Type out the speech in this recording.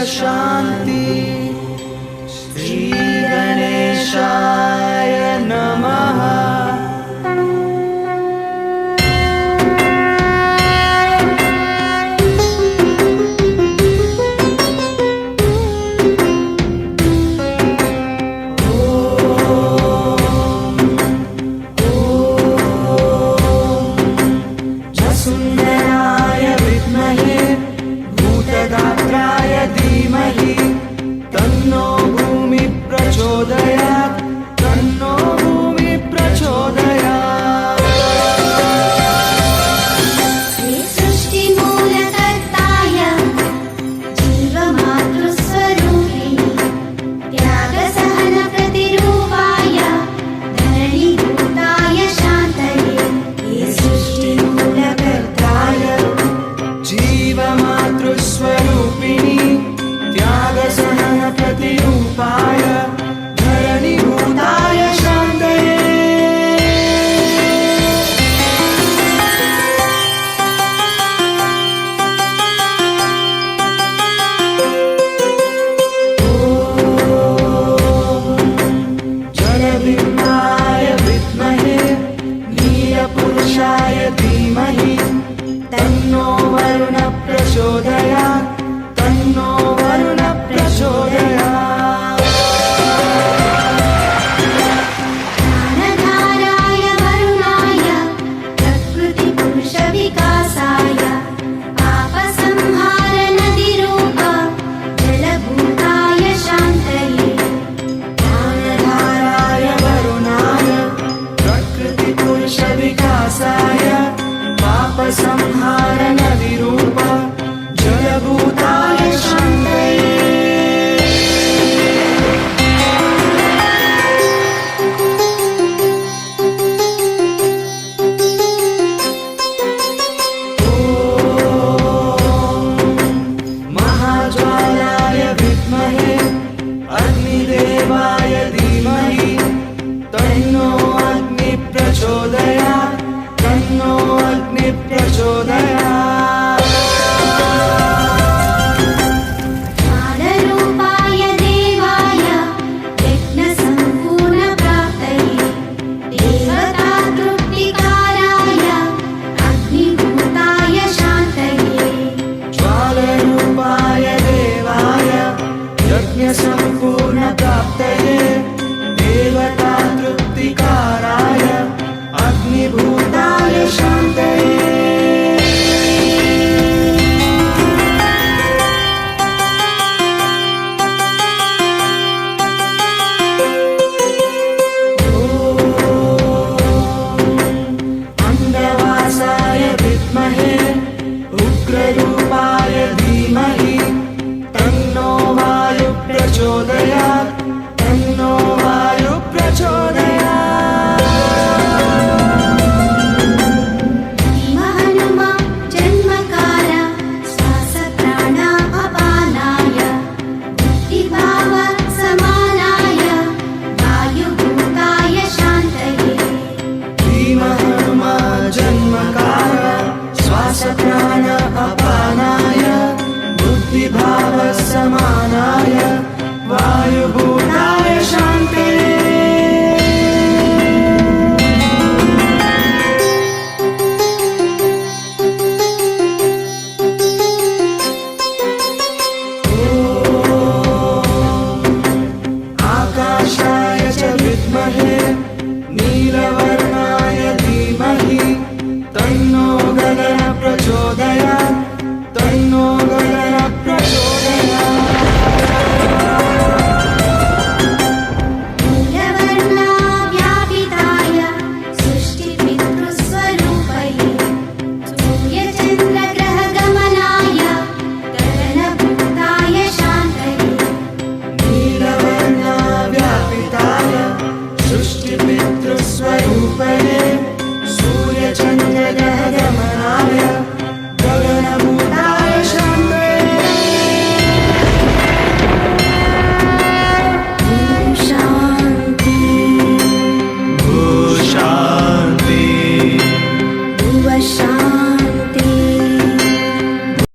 शान्ति। श्री गणेशाय नमः। सुंदराय विद्महे भूतगात्राय धीमहि तन्नो भूमि प्रचोदयात्। तन्नो भूमि प्रचोदयात्। सृष्टिमूलकर्ताय जीवमातृस्वरूपिणि त्यागसहनप्रतिरूपाय धरणीभूताय शान्तये। जीवमातृस्वरूपिणि त्यागसहन प्रतिरूपाय धरणीभूताय शान्तये। जलबिम्बाय विद्महे नीलपुरुषाय धीमहि तन्नो वरुण प्रचोदयात्। तन्नो वरुण प्रचोदयात्। ज्ञानधाराय वरुणाय प्रकृतिपुरुषविकासाय पापसंहारनदीरूप जलभूताय शान्तये। ज्ञानधाराय वरुणाय प्रकृतिपुरुषविकासाय पापसंहारनदीरूप जलभूताय शान्तये। महाज्वालाय विद्महे अग्निदेवाय धीमहि तन्नो अग्नि प्रचोदयात्। तन्नो अग्नि प्रचोदयात्। ज्ञानरूपाय देवाय यज्ञसम्पूर्णप्राप्तये देवतातृप्तिकाराय अग्निभूताय शान्तये। ज्वालरूपाय देवाय यज्ञसम्पूर्णप्राप्तये देवतातृप्तिकाराय अग्निभूताय शान्तये। अन्धवासाय विद्महे उग्ररूपाय धीमहि तन्नो वायु प्रचोदयात्। तन्नो वायु प्रचोदयात्। हनुमा जन्मकार श्वासप्राणा अपानाय बुद्धिभाव समानाय वायुभूताय शान्तये। हनुमा जन्मकार श्वासप्राण अपानाय बुद्धिभाव समानाय वायुभूताय